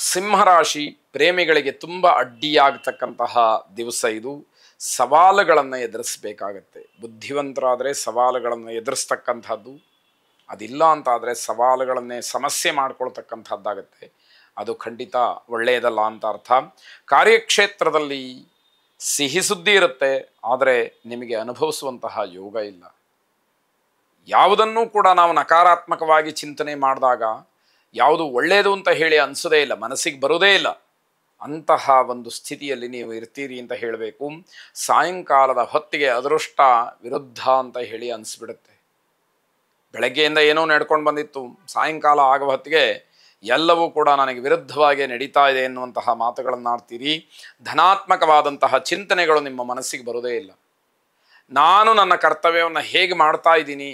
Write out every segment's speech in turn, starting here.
ಸಿಂಹರಾಶಿ ಪ್ರೇಮಿಗಳಿಗೆ ತುಂಬ ಅಡ್ಡಿಯಾಗತಕ್ಕಂತಹ ದಿವಸ ಇದು. ಸವಾಲುಗಳನ್ನು ಎದುರಿಸಬೇಕಾಗತ್ತೆ. ಬುದ್ಧಿವಂತರಾದರೆ ಸವಾಲುಗಳನ್ನು ಎದುರಿಸ್ತಕ್ಕಂಥದ್ದು, ಅದಿಲ್ಲ ಅಂತಾದರೆ ಸವಾಲುಗಳನ್ನೇ ಸಮಸ್ಯೆ ಮಾಡ್ಕೊಳ್ತಕ್ಕಂಥದ್ದಾಗತ್ತೆ. ಅದು ಖಂಡಿತ ಒಳ್ಳೆಯದಲ್ಲ ಅಂತ ಅರ್ಥ. ಕಾರ್ಯಕ್ಷೇತ್ರದಲ್ಲಿ ಸಿಹಿ ಸುದ್ದಿ ಇರುತ್ತೆ, ಆದರೆ ನಿಮಗೆ ಅನುಭವಿಸುವಂತಹ ಯೋಗ ಇಲ್ಲ. ಯಾವುದನ್ನೂ ಕೂಡ ನಾವು ನಕಾರಾತ್ಮಕವಾಗಿ ಚಿಂತನೆ ಮಾಡಿದಾಗ ಯಾವುದು ಒಳ್ಳೆಯದು ಅಂತ ಹೇಳಿ ಅನಿಸೋದೇ ಇಲ್ಲ, ಮನಸ್ಸಿಗೆ ಬರೋದೇ ಇಲ್ಲ. ಅಂತಹ ಒಂದು ಸ್ಥಿತಿಯಲ್ಲಿ ನೀವು ಇರ್ತೀರಿ ಅಂತ ಹೇಳಬೇಕು. ಸಾಯಂಕಾಲದ ಹೊತ್ತಿಗೆ ಅದೃಷ್ಟ ವಿರುದ್ಧ ಅಂತ ಹೇಳಿ ಅನಿಸ್ಬಿಡುತ್ತೆ. ಬೆಳಗ್ಗೆಯಿಂದ ಏನೋ ನಡ್ಕೊಂಡು ಬಂದಿತ್ತು, ಸಾಯಂಕಾಲ ಆಗುವ ಹೊತ್ತಿಗೆ ಎಲ್ಲವೂ ಕೂಡ ನನಗೆ ವಿರುದ್ಧವಾಗಿ ನಡೀತಾ ಇದೆ ಎನ್ನುವಂತಹ ಮಾತುಗಳನ್ನು ಆಡ್ತೀರಿ. ಧನಾತ್ಮಕವಾದಂತಹ ಚಿಂತನೆಗಳು ನಿಮ್ಮ ಮನಸ್ಸಿಗೆ ಬರೋದೇ ಇಲ್ಲ. ನಾನು ನನ್ನ ಕರ್ತವ್ಯವನ್ನು ಹೇಗೆ ಮಾಡ್ತಾ ಇದ್ದೀನಿ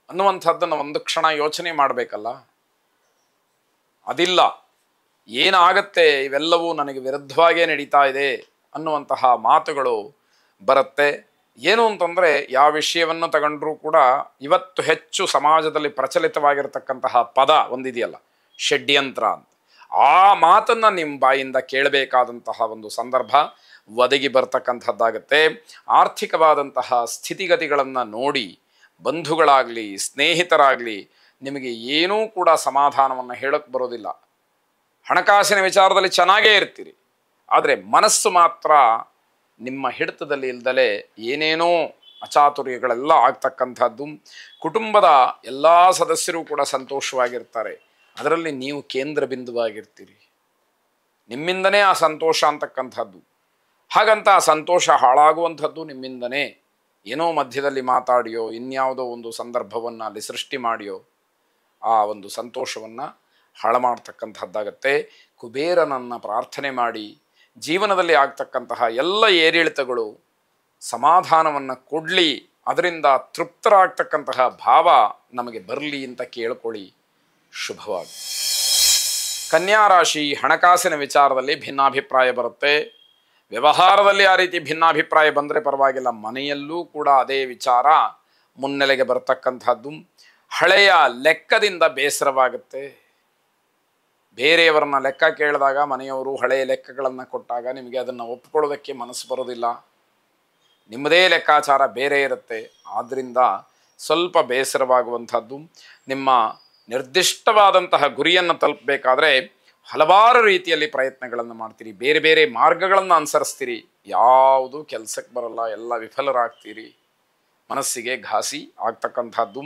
ಅನ್ನುವಂಥದ್ದನ್ನು ಒಂದು ಕ್ಷಣ ಯೋಚನೆ ಮಾಡಬೇಕಲ್ಲ, ಅದಿಲ್ಲ. ಏನಾಗತ್ತೆ, ಇವೆಲ್ಲವೂ ನನಗೆ ವಿರುದ್ಧವಾಗೇ ನಡೀತಾ ಇದೆ ಅನ್ನುವಂತಹ ಮಾತುಗಳು ಬರುತ್ತೆ. ಏನು ಅಂತಂದರೆ, ಯಾವ ವಿಷಯವನ್ನು ತಗೊಂಡ್ರೂ ಕೂಡ ಇವತ್ತು ಹೆಚ್ಚು ಸಮಾಜದಲ್ಲಿ ಪ್ರಚಲಿತವಾಗಿರತಕ್ಕಂತಹ ಪದ ಒಂದಿದೆಯಲ್ಲ, ಷಡ್ಯಂತ್ರ ಅಂತ. ಆ ಮಾತನ್ನು ನಿಮ್ಮ ಬಾಯಿಂದ ಕೇಳಬೇಕಾದಂತಹ ಒಂದು ಸಂದರ್ಭ ಒದಗಿ ಬರ್ತಕ್ಕಂಥದ್ದಾಗತ್ತೆ. ಆರ್ಥಿಕವಾದಂತಹ ಸ್ಥಿತಿಗತಿಗಳನ್ನು ನೋಡಿ ಬಂಧುಗಳಾಗಲಿ ಸ್ನೇಹಿತರಾಗಲಿ ನಿಮಗೆ ಏನೂ ಕೂಡ ಸಮಾಧಾನವನ್ನು ಹೇಳಕ್ಕೆ ಬರೋದಿಲ್ಲ. ಹಣಕಾಸಿನ ವಿಚಾರದಲ್ಲಿ ಚೆನ್ನಾಗೇ ಇರ್ತೀರಿ, ಆದರೆ ಮನಸ್ಸು ಮಾತ್ರ ನಿಮ್ಮ ಹಿಡಿತದಲ್ಲಿ ಇಲ್ದಲೇ ಏನೇನೋ ಅಚಾತುರ್ಯಗಳೆಲ್ಲ ಆಗ್ತಕ್ಕಂಥದ್ದು. ಕುಟುಂಬದ ಎಲ್ಲ ಸದಸ್ಯರು ಕೂಡ ಸಂತೋಷವಾಗಿರ್ತಾರೆ, ಅದರಲ್ಲಿ ನೀವು ಕೇಂದ್ರ ಬಿಂದುವಾಗಿರ್ತೀರಿ. ನಿಮ್ಮಿಂದನೇ ಆ ಸಂತೋಷ ಅಂತಕ್ಕಂಥದ್ದು. ಹಾಗಂತ ಆ ಸಂತೋಷ ಹಾಳಾಗುವಂಥದ್ದು ನಿಮ್ಮಿಂದನೇ. ಏನೋ ಮಧ್ಯದಲ್ಲಿ ಮಾತಾಡಿಯೋ ಇನ್ಯಾವುದೋ ಒಂದು ಸಂದರ್ಭವನ್ನು ಅಲ್ಲಿ ಸೃಷ್ಟಿ ಮಾಡಿಯೋ ಆ ಒಂದು ಸಂತೋಷವನ್ನು ಹಾಳು ಮಾಡ್ತಕ್ಕಂಥದ್ದಾಗತ್ತೆ. ಕುಬೇರನನ್ನು ಪ್ರಾರ್ಥನೆ ಮಾಡಿ ಜೀವನದಲ್ಲಿ ಆಗ್ತಕ್ಕಂತಹ ಎಲ್ಲ ಏರಿಳಿತಗಳು ಸಮಾಧಾನವನ್ನು ಕೊಡಲಿ, ಅದರಿಂದ ತೃಪ್ತರಾಗ್ತಕ್ಕಂತಹ ಭಾವ ನಮಗೆ ಬರಲಿ ಅಂತ ಕೇಳ್ಕೊಳ್ಳಿ. ಶುಭವಾಗಿ. ಕನ್ಯಾ ರಾಶಿ ಹಣಕಾಸಿನ ವಿಚಾರದಲ್ಲಿ ಭಿನ್ನಾಭಿಪ್ರಾಯ ಬರುತ್ತೆ. ವ್ಯವಹಾರದಲ್ಲಿ ಆ ರೀತಿ ಭಿನ್ನಾಭಿಪ್ರಾಯ ಬಂದರೆ ಪರವಾಗಿಲ್ಲ, ಮನೆಯಲ್ಲೂ ಕೂಡ ಅದೇ ವಿಚಾರ ಮುನ್ನೆಲೆಗೆ ಬರ್ತಕ್ಕಂಥದ್ದು. ಹಳೆಯ ಲೆಕ್ಕದಿಂದ ಬೇಸರವಾಗುತ್ತೆ. ಬೇರೆಯವರನ್ನ ಲೆಕ್ಕ ಕೇಳಿದಾಗ ಮನೆಯವರು ಹಳೆಯ ಲೆಕ್ಕಗಳನ್ನು ಕೊಟ್ಟಾಗ ನಿಮಗೆ ಅದನ್ನು ಒಪ್ಕೊಳ್ಳೋದಕ್ಕೆ ಮನಸ್ಸು ಬರೋದಿಲ್ಲ. ನಿಮ್ಮದೇ ಲೆಕ್ಕಾಚಾರ ಬೇರೆ ಇರುತ್ತೆ, ಆದ್ದರಿಂದ ಸ್ವಲ್ಪ ಬೇಸರವಾಗುವಂಥದ್ದು. ನಿಮ್ಮ ನಿರ್ದಿಷ್ಟವಾದಂತಹ ಗುರಿಯನ್ನು ತಲುಪಬೇಕಾದ್ರೆ ಹಲವಾರು ರೀತಿಯಲ್ಲಿ ಪ್ರಯತ್ನಗಳನ್ನು ಮಾಡ್ತೀರಿ, ಬೇರೆ ಬೇರೆ ಮಾರ್ಗಗಳನ್ನು ಅನುಸರಿಸ್ತೀರಿ, ಯಾವುದೂ ಕೆಲಸಕ್ಕೆ ಬರಲ್ಲ, ಎಲ್ಲ ವಿಫಲರಾಗ್ತೀರಿ. ಮನಸ್ಸಿಗೆ ಘಾಸಿ ಆಗ್ತಕ್ಕಂಥದ್ದು.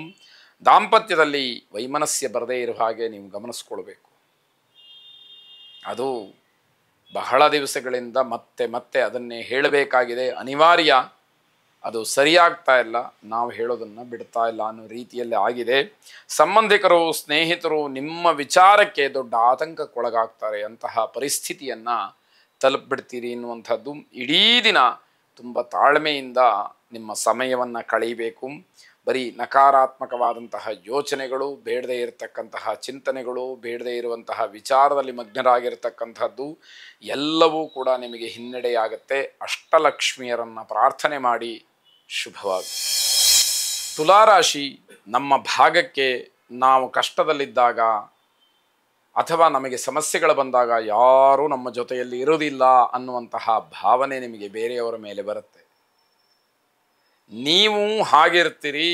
ದಾಂಪತ್ಯದಲ್ಲಿ ವೈಮನಸ್ಯ ಬರದೇ ಇರುವ ಹಾಗೆ ನೀವು ಗಮನಿಸ್ಕೊಳ್ಬೇಕು. ಅದು ಬಹಳ ದಿವಸಗಳಿಂದ ಮತ್ತೆ ಮತ್ತೆ ಅದನ್ನೇ ಹೇಳಬೇಕಾಗಿದೆ, ಅನಿವಾರ್ಯ. ಅದು ಸರಿಯಾಗ್ತಾ ಇಲ್ಲ, ನಾವು ಹೇಳೋದನ್ನು ಬಿಡ್ತಾ ಇಲ್ಲ ಅನ್ನೋ ರೀತಿಯಲ್ಲಿ ಆಗಿದೆ. ಸಂಬಂಧಿಕರು ಸ್ನೇಹಿತರು ನಿಮ್ಮ ವಿಚಾರಕ್ಕೆ ದೊಡ್ಡ ಆತಂಕಕ್ಕೊಳಗಾಗ್ತಾರೆ. ಅಂತಹ ಪರಿಸ್ಥಿತಿಯನ್ನು ತಲುಪಿಬಿಡ್ತೀರಿ ಎನ್ನುವಂಥದ್ದು. ಇಡೀ ದಿನ ತುಂಬ ತಾಳ್ಮೆಯಿಂದ ನಿಮ್ಮ ಸಮಯವನ್ನು ಕಳೀಬೇಕು. ಬರೀ ನಕಾರಾತ್ಮಕವಾದಂತಹ ಯೋಚನೆಗಳು, ಬೇಡದೇ ಇರತಕ್ಕಂತಹ ಚಿಂತನೆಗಳು, ಬೇಡದೇ ಇರುವಂತಹ ವಿಚಾರದಲ್ಲಿ ಮಗ್ನರಾಗಿರ್ತಕ್ಕಂಥದ್ದು ಎಲ್ಲವೂ ಕೂಡ ನಿಮಗೆ ಹಿನ್ನಡೆಯಾಗತ್ತೆ. ಅಷ್ಟಲಕ್ಷ್ಮಿಯರನ್ನು ಪ್ರಾರ್ಥನೆ ಮಾಡಿ. ಶುಭವಾಗಿ. ತುಲಾರಾಶಿ ನಮ್ಮ ಭಾಗಕ್ಕೆ ನಾವು ಕಷ್ಟದಲ್ಲಿದ್ದಾಗ ಅಥವಾ ನಮಗೆ ಸಮಸ್ಯೆಗಳು ಬಂದಾಗ ಯಾರೂ ನಮ್ಮ ಜೊತೆಯಲ್ಲಿ ಇರೋದಿಲ್ಲ ಅನ್ನುವಂತಹ ಭಾವನೆ ನಿಮಗೆ ಬೇರೆಯವರ ಮೇಲೆ ಬರುತ್ತೆ. ನೀವು ಹಾಗಿರ್ತೀರಿ,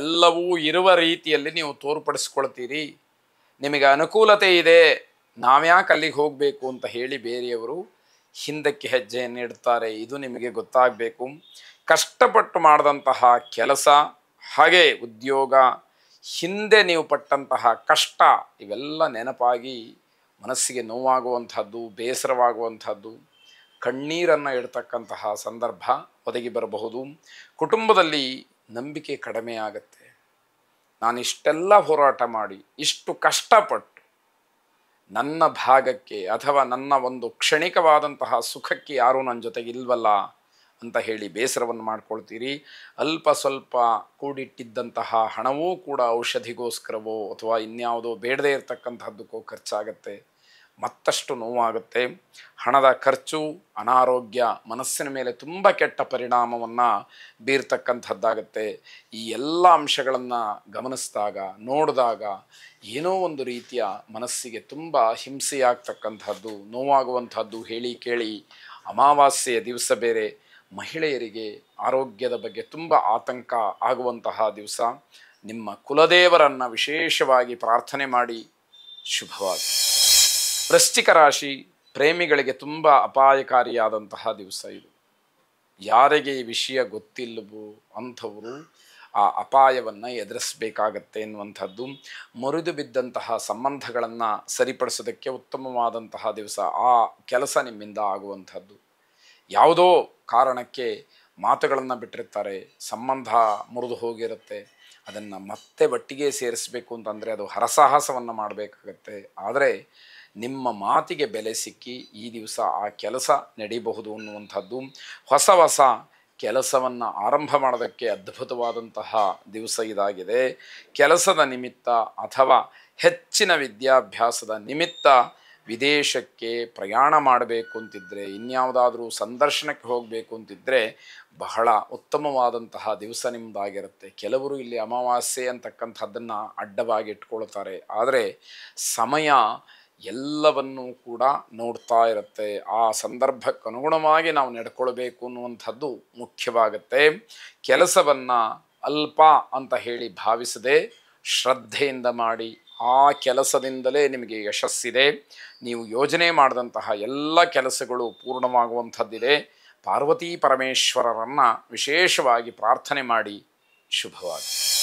ಎಲ್ಲವೂ ಇರುವ ರೀತಿಯಲ್ಲಿ ನೀವು ತೋರ್ಪಡಿಸ್ಕೊಳ್ತೀರಿ. ನಿಮಗೆ ಅನುಕೂಲತೆ ಇದೆ, ನಾವ್ಯಾಕೆ ಅಲ್ಲಿಗೆ ಹೋಗಬೇಕು ಅಂತ ಹೇಳಿ ಬೇರೆಯವರು ಹಿಂದಕ್ಕೆ ಹೆಜ್ಜೆಯನ್ನು ಇಡ್ತಾರೆ. ಇದು ನಿಮಗೆ ಗೊತ್ತಾಗಬೇಕು. ಕಷ್ಟಪಟ್ಟು ಮಾಡಿದಂತಹ ಕೆಲಸ, ಹಾಗೆ ಉದ್ಯೋಗ, ಹಿಂದೆ ನೀವು ಪಟ್ಟಂತಹ ಕಷ್ಟ ಇವೆಲ್ಲ ನೆನಪಾಗಿ ಮನಸ್ಸಿಗೆ ನೋವಾಗುವಂಥದ್ದು, ಬೇಸರವಾಗುವಂಥದ್ದು, ಕಣ್ಣೀರನ್ನು ಇಡ್ತಕ್ಕಂತಹ ಸಂದರ್ಭ ಒದಗಿ ಬರಬಹುದು. ಕುಟುಂಬದಲ್ಲಿ ನಂಬಿಕೆ ಕಡಿಮೆ ಆಗುತ್ತೆ. ನಾನು ಇಷ್ಟೆಲ್ಲ ಹೋರಾಟ ಮಾಡಿ ಇಷ್ಟು ಕಷ್ಟಪಟ್ಟು ನನ್ನ ಭಾಗಕ್ಕೆ ಅಥವಾ ನನ್ನ ಒಂದು ಕ್ಷಣಿಕವಾದಂತಹ ಸುಖಕ್ಕೆ ಯಾರೂ ನನ್ನ ಜೊತೆಗೆ ಇಲ್ವಲ್ಲ ಅಂತ ಹೇಳಿ ಬೇಸರವನ್ನು ಮಾಡ್ಕೊಳ್ತೀರಿ. ಅಲ್ಪ ಸ್ವಲ್ಪ ಕೂಡಿಟ್ಟಿದ್ದಂತಹ ಹಣವೂ ಕೂಡ ಔಷಧಿಗೋಸ್ಕರವೋ ಅಥವಾ ಇನ್ಯಾವುದೋ ಬೇಡದೇ ಇರತಕ್ಕಂಥದ್ದಕ್ಕೋ ಖರ್ಚಾಗತ್ತೆ. ಮತ್ತಷ್ಟು ನೋವಾಗುತ್ತೆ. ಹಣದ ಖರ್ಚು, ಅನಾರೋಗ್ಯ, ಮನಸ್ಸಿನ ಮೇಲೆ ತುಂಬ ಕೆಟ್ಟ ಪರಿಣಾಮವನ್ನು ಬೀರ್ತಕ್ಕಂಥದ್ದಾಗತ್ತೆ. ಈ ಎಲ್ಲ ಅಂಶಗಳನ್ನು ಗಮನಿಸಿದಾಗ, ನೋಡಿದಾಗ ಏನೋ ಒಂದು ರೀತಿಯ ಮನಸ್ಸಿಗೆ ತುಂಬ ಹಿಂಸೆಯಾಗ್ತಕ್ಕಂಥದ್ದು, ನೋವಾಗುವಂಥದ್ದು ಹೇಳಿ ಕೇಳಿ. ಅಮಾವಾಸ್ಯೆಯ ದಿವಸ ಬೇರೆ, ಮಹಿಳೆಯರಿಗೆ ಆರೋಗ್ಯದ ಬಗ್ಗೆ ತುಂಬ ಆತಂಕ ಆಗುವಂತಹ ದಿವಸ. ನಿಮ್ಮ ಕುಲದೇವರನ್ನು ವಿಶೇಷವಾಗಿ ಪ್ರಾರ್ಥನೆ ಮಾಡಿ. ಶುಭವಾಗಿ. ವೃಶ್ಚಿಕ ರಾಶಿ ಪ್ರೇಮಿಗಳಿಗೆ ತುಂಬ ಅಪಾಯಕಾರಿಯಾದಂತಹ ದಿವಸ ಇದು. ಯಾರಿಗೆ ಈ ವಿಷಯ ಗೊತ್ತಿಲ್ಲವೋ ಅಂಥವರು ಆ ಅಪಾಯವನ್ನು ಎದುರಿಸಬೇಕಾಗತ್ತೆ ಎನ್ನುವಂಥದ್ದು. ಮುರಿದು ಬಿದ್ದಂತಹ ಸಂಬಂಧಗಳನ್ನು ಸರಿಪಡಿಸೋದಕ್ಕೆ ಉತ್ತಮವಾದಂತಹ ದಿವಸ. ಆ ಕೆಲಸ ನಿಮ್ಮಿಂದ ಆಗುವಂಥದ್ದು. ಯಾವುದೋ ಕಾರಣಕ್ಕೆ ಮಾತುಗಳನ್ನು ಬಿಟ್ಟಿರ್ತಾರೆ, ಸಂಬಂಧ ಮುರಿದು ಹೋಗಿರುತ್ತೆ, ಅದನ್ನು ಮತ್ತೆ ಒಟ್ಟಿಗೆ ಸೇರಿಸಬೇಕು ಅಂತಂದರೆ ಅದು ಹರಸಾಹಸವನ್ನು ಮಾಡಬೇಕಾಗತ್ತೆ. ಆದರೆ ನಿಮ್ಮ ಮಾತಿಗೆ ಬೆಲೆ ಸಿಕ್ಕಿ ಈ ದಿವಸ ಆ ಕೆಲಸ ನಡೀಬಹುದು ಅನ್ನುವಂಥದ್ದು. ಹೊಸ ಹೊಸ ಕೆಲಸವನ್ನು ಆರಂಭ ಮಾಡೋದಕ್ಕೆ ಅದ್ಭುತವಾದಂತಹ ದಿವಸ ಇದಾಗಿದೆ. ಕೆಲಸದ ನಿಮಿತ್ತ ಅಥವಾ ಹೆಚ್ಚಿನ ವಿದ್ಯಾಭ್ಯಾಸದ ನಿಮಿತ್ತ ವಿದೇಶಕ್ಕೆ ಪ್ರಯಾಣ ಮಾಡಬೇಕು ಅಂತಿದ್ದರೆ, ಇನ್ಯಾವುದಾದ್ರೂ ಸಂದರ್ಶನಕ್ಕೆ ಹೋಗಬೇಕು ಅಂತಿದ್ದರೆ ಬಹಳ ಉತ್ತಮವಾದಂತಹ ದಿವಸ ನಿಮ್ಮದಾಗಿರುತ್ತೆ. ಕೆಲವರು ಇಲ್ಲಿ ಅಮಾವಾಸ್ಯೆ ಅಂತಕ್ಕಂಥದ್ದನ್ನು ಅಡ್ಡವಾಗಿ ಇಟ್ಕೊಳ್ತಾರೆ. ಆದರೆ ಸಮಯ ಎಲ್ಲವನ್ನೂ ಕೂಡ ನೋಡ್ತಾ ಇರುತ್ತೆ. ಆ ಸಂದರ್ಭಕ್ಕೆ ಅನುಗುಣವಾಗಿ ನಾವು ನಡ್ಕೊಳ್ಬೇಕು ಅನ್ನುವಂಥದ್ದು ಮುಖ್ಯವಾಗುತ್ತೆ. ಕೆಲಸವನ್ನು ಅಲ್ಪ ಅಂತ ಹೇಳಿ ಭಾವಿಸದೆ ಶ್ರದ್ಧೆಯಿಂದ ಮಾಡಿ. ಆ ಕೆಲಸದಿಂದಲೇ ನಿಮಗೆ ಯಶಸ್ಸಿದೆ. ನೀವು ಯೋಜನೆ ಮಾಡಿದಂತಹ ಎಲ್ಲ ಕೆಲಸಗಳು ಪೂರ್ಣವಾಗುವಂಥದ್ದಿದೆ. ಪಾರ್ವತೀ ಪರಮೇಶ್ವರರನ್ನು ವಿಶೇಷವಾಗಿ ಪ್ರಾರ್ಥನೆ ಮಾಡಿ. ಶುಭವಾಗಿ.